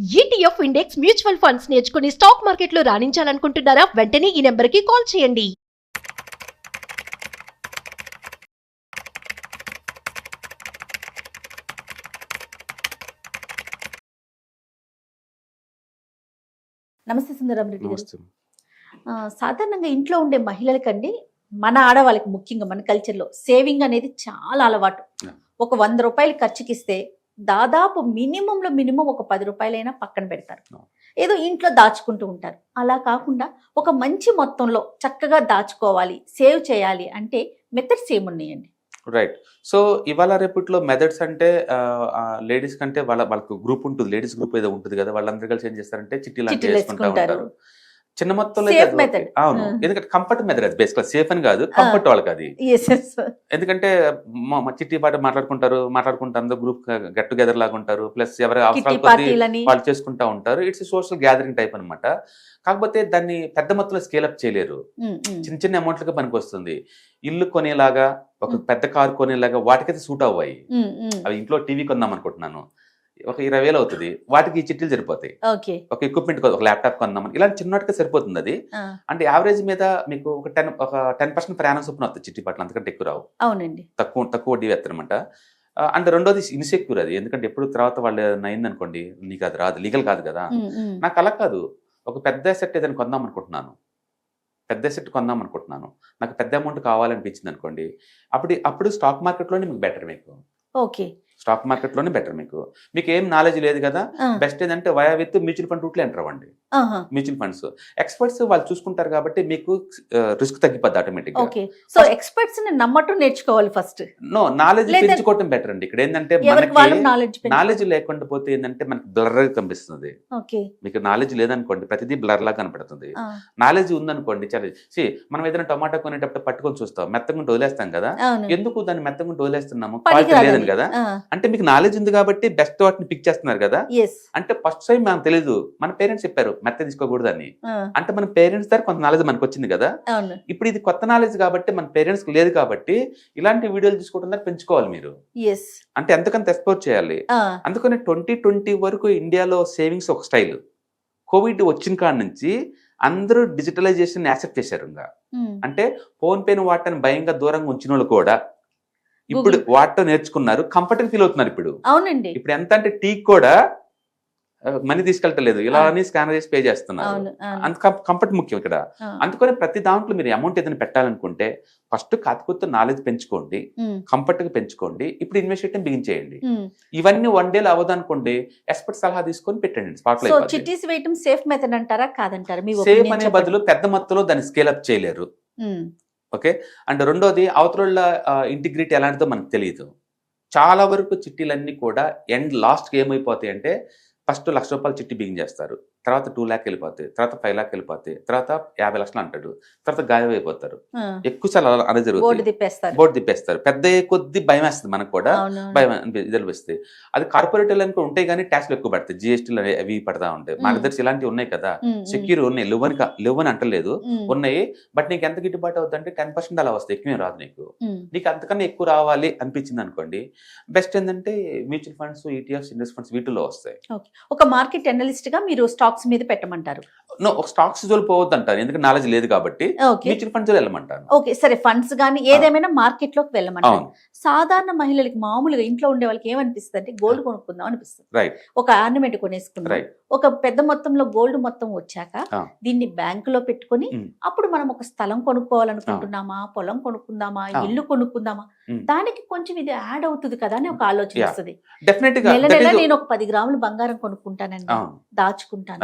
ETF index mutual funds నేర్చుకుని stock మార్కెట్లో రాణించాలనుకుంటున్నారా? వెంటనే ఈ నెంబర్కి కాల్ చేయండి. నమస్తే సుందరం రెడ్డి గారు. నమస్తే. సాధారణంగా ఇంట్లో ఉండే మహిళలకండి, మన ఆడవాళ్ళకి ముఖ్యంగా మన కల్చర్లో సేవింగ్ అనేది చాలా అలవాటు. Yeah. ఒక 100 రూపాయలు ఖర్చుకిస్తే దాదాపు మినిమం ఒక 10 రూపాయలైనా పక్కన పెడతారు. Yeah. ఏదో ఇంట్లో దాచుకుంటూ ఉంటారు. అలా కాకుండా ఒక మంచి మొత్తంలో చక్కగా దాచుకోవాలి, సేవ్ చేయాలి అంటే మెథడ్స్ ఏమున్నాయండి? రైట్. సో ఇవాళ రేపట్లో మెథడ్స్ అంటే లేడీస్ కంటే వాళ్ళకు గ్రూప్ ఉంటుంది, లేడీస్ గ్రూప్ ఏదో ఉంటుంది కదా, వాళ్ళందరూ కలిసి ఏం చేస్తారంటే చిట్టీలు చిట్టీలు వేసుకుంటా వేసుకుంటారు. ఉంటారు. చిన్న మొత్తంలో Safe అయితే అది method. okay. అవును, ఎందుకంటే కంఫర్ట్ మెథడ్ అది, బేసిక్గా సేఫ్ అని కాదు, కంఫర్ట్ వాళ్ళకి అది. Yes, yes. ఎందుకంటే మా చిట్టి పాట మాట్లాడుకుంటారు, అందరూ గ్రూప్ గెట్ టుగెదర్ లాగా ఉంటారు, ప్లస్ ఎవరి కిట్టి అవసరాల కొద్దీ పార్టీలని. వాళ్ళు చేసుకుంటా ఉంటారు. ఇట్స్ సోషల్ గ్యాదరింగ్ టైప్ అన్నమాట. కాకపోతే దాన్ని పెద్ద మొత్తంలో స్కేల్ అప్ చేయలేరు, చిన్న చిన్న అమౌంట్లకి పనికి వస్తుంది. ఇల్లు కొనేలాగా, ఒక పెద్ద కారు కొనేలాగా వాటికైతే సూట్ అవ్వాయి. అవి ఇంట్లో టీవీ కొందాం అనుకుంటున్నాను, ఒక 20,000 అవుతుంది, వాటికి ఈ చిట్టీలు సరిపోతాయి. ఓకే. ఒక ఎక్విప్మెంట్, ఒక ల్యాప్టాప్ కొందామని ఇలాంటి చిన్నటికి సరిపోతుంది అది. అంటే యావరేజ్ మీద మీకు ఒక 10% ప్రయాణం చొప్పున వస్తుంది చిట్టి పట్ల, అంతకంటే ఎక్కువ రావు. అవునండి. తక్కువ వడ్డీ వేస్తారనమాట. అంటే రెండోది ఇన్సెక్యూర్ అది, ఎందుకంటే ఎప్పుడు తర్వాత వాళ్ళు అయింది అనుకోండి, నీకు అది రాదు, లీగల్ కాదు కదా. నాకు అలా కాదు, ఒక పెద్ద అసెట్ ఏదైనా కొందాం అనుకుంటున్నాను, నాకు పెద్ద అమౌంట్ కావాలనిపించింది అనుకోండి, అప్పుడు స్టాక్ మార్కెట్లోనే మీకు బెటర్. ఓకే. స్టాక్ మార్కెట్లోనే బెటర్. మీకు ఏం నాలెడ్జ్ లేదు కదా, బెస్ట్ ఏంటంటే వయా విత్ మ్యూచువల్ ఫండ్ రూట్లో ఎంటర్ అవ్వండి. మ్యూచువల్ ఫండ్స్ ఎక్స్పర్ట్స్ వాళ్ళు చూసుకుంటారు కాబట్టి మీకు రిస్క్ తగ్గిపోద్ది ఆటోమేటిక్. ఓకే. సో ఎక్స్పర్ట్స్ ని నమ్మటం నేర్చుకోవాలి ఫస్ట్. నో, నాలెడ్జ్ పెంచుకోవటం బెటర్ అండి. ఇక్కడ ఏంటంటే నాలెడ్జ్ లేకుండా పోతే ఏంటంటే మనకి బ్లర్ గా కనిపిస్తుంది. మీకు నాలెడ్జ్ లేదనుకోండి, ప్రతిదీ బ్లర్ లా కనపడుతుంది. నాలెడ్జ్ ఉందనుకోండి, చాలా మనం ఏదైనా టమాటా కొనేటప్పుడు పట్టుకొని చూస్తాం, మెత్తగుంటే వదిలేస్తాం కదా. ఎందుకు దాన్ని మెత్తగుంటే వదిలేస్తున్నాము? క్వాలిటీ లేదని కదా. అంటే మీకు నాలెడ్జ్ ఉంది కాబట్టి బెస్ట్ వాటిని పిక్ చేస్తున్నారు కదా. అంటే ఫస్ట్ టైం మనకు తెలియదు, మన పేరెంట్స్ చెప్పారు మెత్త తీసుకోకూడదు అని. అంటే మన పేరెంట్స్ దగ్గర కొంత నాలెడ్జ్ మనకు వచ్చింది కదా. ఇప్పుడు ఇది కొత్త నాలెడ్జ్ కాబట్టి మన పేరెంట్స్ లేదు కాబట్టి ఇలాంటి వీడియోలు తీసుకోవడం దగ్గర పెంచుకోవాలి మీరు. అంటే ఎంతకంత ఎక్స్ప్లోర్ చేయాలి. అందుకని 2020 వరకు ఇండియాలో సేవింగ్స్ ఒక స్టైల్. కోవిడ్ వచ్చిన కాడ నుంచి అందరూ డిజిటలైజేషన్ యాక్సెప్ట్ చేశారు. అంటే ఫోన్ పేను వాటని భయంగా దూరంగా ఉంచిన వాళ్ళు కూడా ఇప్పుడు వాటితో నేర్చుకున్నారు, కంఫర్టబుల్ ఫీల్ అవుతున్నారు. ఇప్పుడు అవునండి, ఇప్పుడు ఎంత అంటే టీ కూడా మనీ తీసుకెళ్తలేదు, ఇలా అని స్కానర్ చేసి పే చేస్తున్నారు. అంత కంఫర్ట్ ముఖ్యం ఇక్కడ. అందుకని ప్రతి దాంట్లో మీరు అమౌంట్ ఏదైనా పెట్టాలనుకుంటే ఫస్ట్ కాకపోతే నాలెడ్జ్ పెంచుకోండి, కంఫర్ట్ గా పెంచుకోండి, ఇప్పుడు ఇన్వెస్ట్ చేయడం బిగిన్ చేయండి. ఇవన్నీ 1 డే అవ్వదనుకోండి, ఎక్స్పర్ట్ సలహా తీసుకొని పెట్టండి. స్పాట్ లో చిట్టీస్ వేయడం సేఫ్ మెథడ్ అంటారా కాదంటారా? సేఫ్ అనే బదులు పెద్ద మొత్తంలో దాన్ని స్కేల్ అప్ చేయలేరు. ఓకే. అండ్ రెండోది అవతల ఇంటిగ్రిటీ ఎలాంటిదో మనకు తెలియదు. చాలా వరకు చిట్టీలన్నీ కూడా లాస్ట్కి ఏమైపోతాయి అంటే ఫస్ట్ ₹1,00,000 చిట్టి బిగిన్ చేస్తారు, తర్వాత 2 లాక్ వెళ్ళిపోతాయి, తర్వాత 5 లాక్ వెళ్ళిపోతాయి, తర్వాత 50 లక్షలు అంటాడు, తర్వాత గాయం అయిపోతారు. ఎక్కువ సార్లు అనేది జరుగుతుంది, బోర్డు తిప్పేస్తారు. పెద్ద కొద్ది భయం వేస్తుంది మనకు కూడా, భయం అనిపిస్తుంది. అది కార్పొరేట్ అనుకో ఉంటాయి కానీ ట్యాక్స్లు ఎక్కువ పడతాయి, జిఎస్టీలు అవి పడతా ఉంటాయి. మన దగ్గర ఇలాంటివి ఉన్నాయి కదా, సెక్యూర్ ఉన్నాయి, లేవని అంటలేదు, ఉన్నాయి. బట్ నీకు ఎంత గిట్టుబాటు అవుతుందంటే 10% అలా వస్తాయి, ఎక్కువ రాదు. నీకు అంతకన్నా ఎక్కువ రావాలి అనిపించింది అనుకోండి, బెస్ట్ ఏంటంటే mutual funds, ETFs, index funds వీటిలో వస్తాయి. ఒక మార్కెట్ అనలిస్ట్ గా మీరు స్టాక్స్ మీద పెట్టమంటారు? ఒక స్టాక్స్ జోలు పోవద్దు అంటారు, ఎందుకంటే నాలెడ్జ్ లేదు కాబట్టి. మ్యూచువల్ ఫండ్స్ వెళ్ళమంటారు. ఓకే, సరే. ఫండ్స్ గానీ ఏదేమైనా మార్కెట్ లోకి వెళ్ళమంటారు. సాధారణ మహిళలకి మామూలుగా ఇంట్లో ఉండే వాళ్ళకి ఏమనిపిస్తుంది అంటే గోల్డ్ కొనుక్కుందాం అనిపిస్తుంది. ఒక ఆర్నమెంట్ కొనేసుకుందాం. ఒక పెద్ద మొత్తంలో గోల్డ్ మొత్తం వచ్చాక దీన్ని బ్యాంకులో పెట్టుకుని అప్పుడు మనం ఒక స్థలం కొనుక్కోవాలనుకుంటున్నామా, పొలం కొనుక్కుందామా, ఇల్లు కొనుక్కుందామా, దానికి కొంచెం ఇది యాడ్ అవుతుంది కదా అని ఒక ఆలోచన వస్తుంది. నెల నెల నేను ఒక 10 గ్రాములు బంగారం కొనుక్కుంటానండి, దాచుకుంటాను.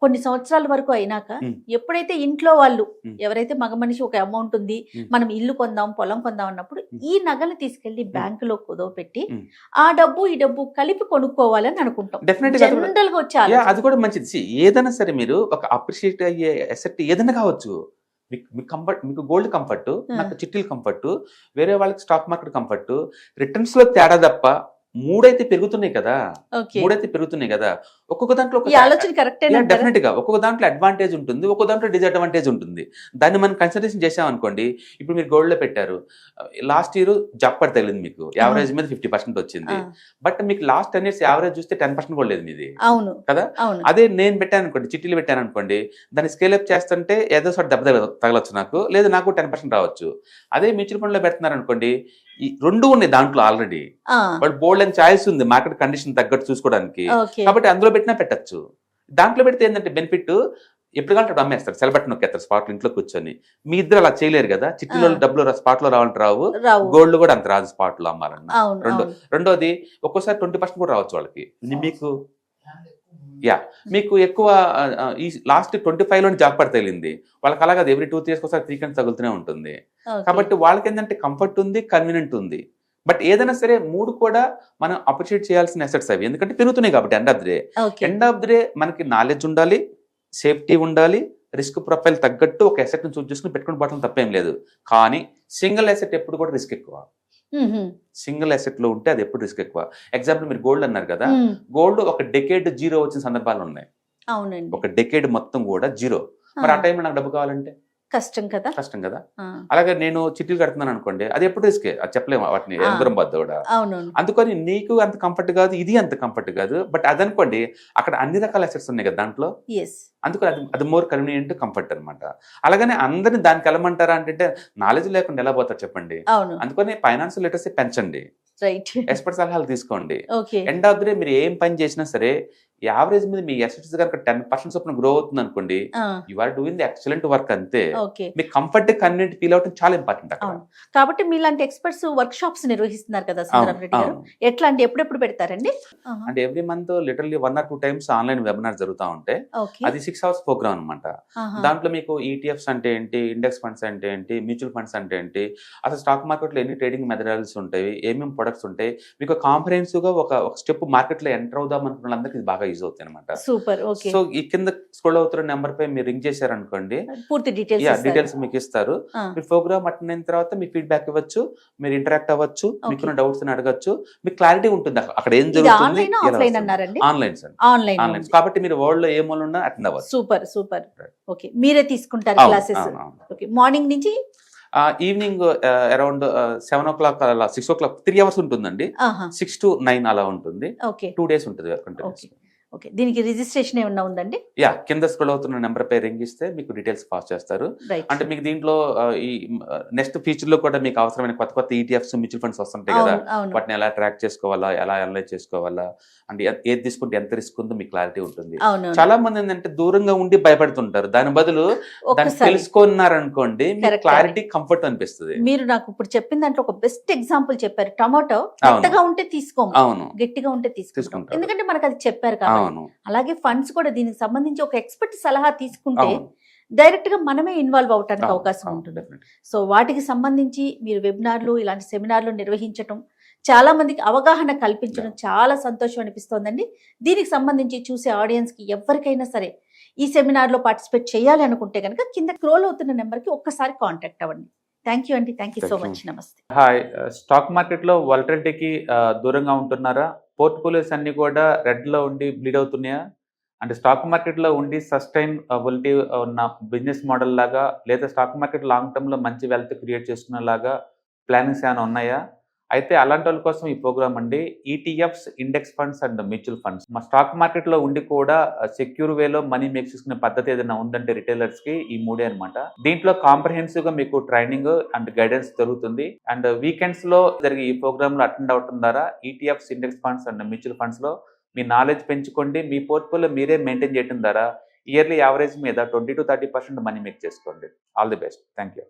కొన్ని సంవత్సరాల వరకు అయినాక ఎప్పుడైతే ఇంట్లో వాళ్ళు ఎవరైతే మగ మనిషి ఒక అమౌంట్ ఉంది, మనం ఇల్లు కొందాం, పొలం కొందాం అన్నప్పుడు ఈ నగలు తీసుకెళ్లి బ్యాంకులో కుదవ పెట్టి ఆ డబ్బు ఈ డబ్బు కలిపి కొనుక్కోవాలని అనుకుంటాం. జనరల్ గా వచ్చే అది కూడా మంచిది. ఏదైనా సరే మీరు ఒక అప్రిషియేట్ అయ్యే అసెట్ ఏదైనా కావచ్చు. మీకు గోల్డ్ కంఫర్ట్, నాకు చిట్టీలు కంఫర్ట్, వేరే వాళ్ళకి స్టాక్ మార్కెట్ కంఫర్ట్, రిటర్న్స్ లో తేడా తప్ప మూడైతే పెరుగుతున్నాయి కదా, ఓకే మూడైతే పెరుగుతున్నాయి కదా. ఒక్కొక్క దాంట్లో ఈ ఆలోచన కరెక్టే డెఫినెట్ గా ఒక్కొక్క దాంట్లో అడ్వాంటేజ్ ఉంటుంది, ఒక్కొక్క దాంట్లో డిసడ్వాంటేజ్ ఉంటుంది. దాన్ని మనం కన్సిడరేషన్ చేసామనుకోండి, ఇప్పుడు మీరు గోల్డ్ లో పెట్టారు, లాస్ట్ ఇయర్ జప్పర్ తగిలింది, మీకు యావరేజ్ మీద 50% వచ్చింది. బట్ మీకు లాస్ట్ 10 years యావరేజ్ చూస్తే 10% కూడా లేదు మీది. అవును కదా. అవును అదే నేను పెట్టాను అనుకోండి, చిట్టీలు పెట్టాను అనుకోండి, దాన్ని స్కేల్ అప్ చేస్తుంటే ఏదో ఒకటి దెబ్బ తగలొచ్చు నాకు, లేదు నాకు 10% రావచ్చు. అదే మ్యూచువల్ ఫండ్ లో పెడుతున్నారు అనుకోండి, ఈ రెండు ఉన్నాయి దాంట్లో already, but bold and choice ఉంది మార్కెట్ కండిషన్ తగ్గట్టు చూసుకోవడానికి. కాబట్టి అందులో పెట్టినా పెట్టచ్చు. దాంట్లో పెడితే ఏంటంటే బెనిఫిట్, ఎప్పుడు కంటే అమ్మేస్తారు, సెల్ బటన్ నొక్కేస్తారు స్పాట్ లో ఇంట్లో కూర్చొని. మీ ఇద్దరు అలా చేయలేరు కదా, చిట్టీలో డబ్బులు స్పాట్ లో రావాలంటే రావు, గోల్డ్ కూడా అంత రాదు స్పాట్ లో అమ్మాలన్నా. రెండోది ఒక్కోసారి 20% కూడా రావచ్చు వాళ్ళకి. మీకు మీకు ఎక్కువ ఈ లాస్ట్ 25 లోని జాక్పాట్ తగిలింది వాళ్ళకి, అలాగే ఎవ్రీ 2-3 years ఒకసారి ఫ్రీక్వెంట్ తగులుతూనే ఉంటుంది. కాబట్టి వాళ్ళకి ఏంటంటే కంఫర్ట్ ఉంది, కన్వీనియంట్ ఉంది. బట్ ఏదైనా సరే మూడు కూడా మనం అప్రిషియేట్ చేయాల్సిన అసెట్స్ అవి, ఎందుకంటే పెరుగుతున్నాయి కాబట్టి. ఎండ్ ఆఫ్ ది డే మనకి నాలెడ్జ్ ఉండాలి, సేఫ్టీ ఉండాలి, రిస్క్ ప్రొఫైల్ తగ్గట్టు ఒక అసెట్ ని చూస్ చేసుకుని పెట్టుకుని పోవడం తప్పేం లేదు. కానీ సింగిల్ అసెట్ ఎప్పుడు కూడా రిస్క్ ఎక్కువ. సింగిల్ అసెట్ లో ఉంటే అది ఎప్పుడు రిస్క్ ఎక్కువ. ఎగ్జాంపుల్ మీరు గోల్డ్ అన్నారు కదా, గోల్డ్ ఒక డెకేడ్ జీరో వచ్చిన సందర్భాలు ఉన్నాయి. అవునండి, ఒక డెకేడ్ మొత్తం కూడా జీరో. మరి ఆ టైంలో నాకు డబ్బు కావాలంటే కష్టం కదా. అలాగే నేను చిట్టీలు కడుతున్నాను అనుకోండి, అది ఎప్పుడు రిస్కే, అది చెప్పలేము వాటిని ఎందరం బద్ద కూడా. అందుకని నీకు అంత కంఫర్ట్ కాదు, ఇది అంత కంఫర్ట్ కాదు. బట్ అదనుకోండి, అక్కడ అన్ని రకాల అసెట్స్ ఉన్నాయి కదా దాంట్లో, అందుకని అది మోర్ కన్వీనియంట్, కంఫర్ట్ అనమాట. అలాగనే అందరిని దానికి వెళ్ళమంటారా అంటే నాలెడ్జ్ లేకుండా ఎలా పోతారు చెప్పండి. అందుకని ఫైనాన్షియల్ లిటరసీ పెంచండి, ఎక్స్పర్ట్ సలహాలు తీసుకోండి. ఎండ్ ఆఫ్ ది డే మీరు ఏం పని చేసినా సరే యావరేజ్ మీద మీ అసెట్స్ కనుక 10% చొప్పున గ్రో అవుతుంది అనుకోండి, you are doing the excellent work. అంతే, మీకు కంఫర్ట్ కన్వీనియంట్ ఫీల్ అవటం చాలా ఇంపార్టెంట్ అక్కడ. కాబట్టి మీలాంటి ఎక్స్పర్ట్స్ వర్క్ షాప్స్ నిర్వహిస్తున్నారు కదా సుందరం రెడ్డి గారు, ఎట్లా అంటే ఎప్పుడెప్పుడు పెడతారండి? అంటే every month literally 1 or 2 times online webinar జరుగుతూ ఉంటాయి. అది 6 hours ప్రోగ్రామ్ అనమాట. దాంట్లో మీకు ఈటీఎఫ్స్ అంటే ఏంటి, ఇండెక్స్ ఫండ్స్ అంటే ఏంటి, మ్యూచువల్ ఫండ్స్ అంటే ఏంటి, అసలు స్టాక్ మార్కెట్ లో ఎన్ని ట్రేడింగ్ మెథడాలజీస్ ఉంటాయి, ఏమేమి ప్రొడక్ట్స్ ఉంటాయి, మీకు కాంప్రహెన్సివ్ గా ఒక స్టెప్ మార్కెట్ లో ఎంటర్ అవుదాం అనుకున్న వాళ్ళందరికీ ఇది బాగా యూజ్ అవుతాయి అనమాట. సూపర్. ఓకే, సో ఈ కింద స్క్రోల్ అవుతున్న నెంబర్ పై మీరు రింగ్ చేశారనుకోండి, పూర్తి డీటెయిల్స్ మీకు ఇస్తారు. మీరు ప్రోగ్రామ్ అటెండ్ అయిన తర్వాత మీ ఫీడ్బ్యాక్ ఇవ్వచ్చు, మీరు ఇంటరాక్ట్ అవ్వచ్చు, మీకున్న డౌట్స్ ని అడగచ్చు, మీకు క్లారిటీ ఉంటుంది అక్కడ ఏం జరుగుతుంది. ఆన్లైన్ కాబట్టి మీరు వరల్డ్ లో ఏ మూల ఉన్నా అటెండ్ అవ్వచ్చు. సూపర్. ఓకే, మీరే తీసుకుంటారు క్లాసెస్? ఓకే, మార్నింగ్ నుంచి ఈవినింగ్ అరౌండ్ 7 o'clock అలా 6 o'clock 3 hours ఉంటుందండి. 6 to 9 అలా ఉంటుంది. 2 days ఉంటుంది. ఓకే, దీనికి రిజిస్ట్రేషన్ ఏమన్నా ఉందండి? కింద స్క్రోల్ అవుతున్న నెంబర్ పై రింగ్ ఇస్తే మీకు డీటెయిల్స్ పాస్ చేస్తారు. అంటే మీకు దీంట్లో ఈ నెక్స్ట్ ఫ్యూచర్ లో కూడా మీకు అవసరమైన కొత్త ఈటీఎఫ్స్, మ్యూచువల్ ఫండ్స్ వస్తుంటాయి కదా, వాటిని ఎలా ట్రాక్ చేసుకోవాలా, ఎలా అనలైజ్ చేసుకోవాలా, అంటే ఏది తీసుకుంటే ఎంత రిస్క్ ఉందో మీకు క్లారిటీ ఉంటుంది. చాలా మంది ఏంటంటే దూరంగా ఉండి భయపడుతుంటారు, దాని బదులు దాన్ని తెలుసుకున్నారనుకోండి మీకు క్లారిటీ, కంఫర్ట్ అనిపిస్తుంది. మీరు నాకు ఇప్పుడు చెప్పిన దాంట్లో ఒక బెస్ట్ ఎగ్జాంపుల్ చెప్పారు. టమాటో మెత్తగా ఉంటే తీసుకోము, గట్టిగా ఉంటే తీసుకుంటాం, ఎందుకంటే మనకు అది చెప్పారు కాబట్టి. అలాగే ఫండ్స్ కూడా దీనికి సంబంధించి ఒక ఎక్స్పర్ట్ సలహా తీసుకుంటే డైరెక్ట్ గా మనమే ఇన్వాల్వ్ అవడానికి అవకాశం ఉంటుంది. సో వాటికి సంబంధించి మీరు వెబినార్లు, ఇలాంటి సెమినార్లు నిర్వహించడం, చాలా మందికి అవగాహన కల్పించడం చాలా సంతోషం అనిపిస్తోందండి. దీనికి సంబంధించి చూసే ఆడియన్స్ కి ఎవరికైనా సరే ఈ సెమినార్ లో పార్టిసిపేట్ చేయాలి అనుకుంటే కనుక కింద స్క్రోల్ అవుతున్న నెంబర్ కి ఒక్కసారి కాంటాక్ట్ అవ్వండి. థ్యాంక్ యూ అండి, థ్యాంక్ యూ సో మచ్. నమస్తే. హాయ్, స్టాక్ మార్కెట్ లో వాలటిలిటీకి దూరంగా ఉంటున్నారా? పోర్ట్ఫోలియోస్ అన్ని కూడా రెడ్ లో ఉండి బ్లీడ్ అవుతున్నాయా? అంటే స్టాక్ మార్కెట్ లో ఉండి సస్టైనబిలిటీ ఉన్న బిజినెస్ మోడల్ లాగా, లేదా స్టాక్ మార్కెట్ లాంగ్ టర్మ్ లో మంచి వెల్త్ క్రియేట్ చేసుకునే లాగా ప్లానింగ్స్ ఏమైనా ఉన్నాయా? అయితే అలాంటి వాళ్ళ కోసం ఈ ప్రోగ్రామ్ అండి. ETFs, index funds and mutual funds. మా స్టాక్ మార్కెట్ లో ఉండి కూడా సెక్యూర్ వేలో మనీ మేక్ చేసుకునే పద్ధతి ఏదైనా ఉందంటే రిటైలర్స్ కి ఈ మూడే అనమాట. దీంట్లో కాంప్రహెన్సివ్ గా మీకు ట్రైనింగ్ అండ్ గైడెన్స్ జరుగుతుంది. అండ్ వీకెండ్స్ లో జరిగే ఈ ప్రోగ్రామ్ లో అటెండ్ అవడం ద్వారా ETFs, index funds and mutual funds లో మీ నాలెడ్జ్ పెంచుకోండి. మీ పోర్ట్ఫోలియో మీరే మెయింటైన్ చేయడం ద్వారా ఇయర్లీ యావరేజ్ మీద 20 to 30% మనీ మేక్ చేసుకోండి. All the best. Thank you.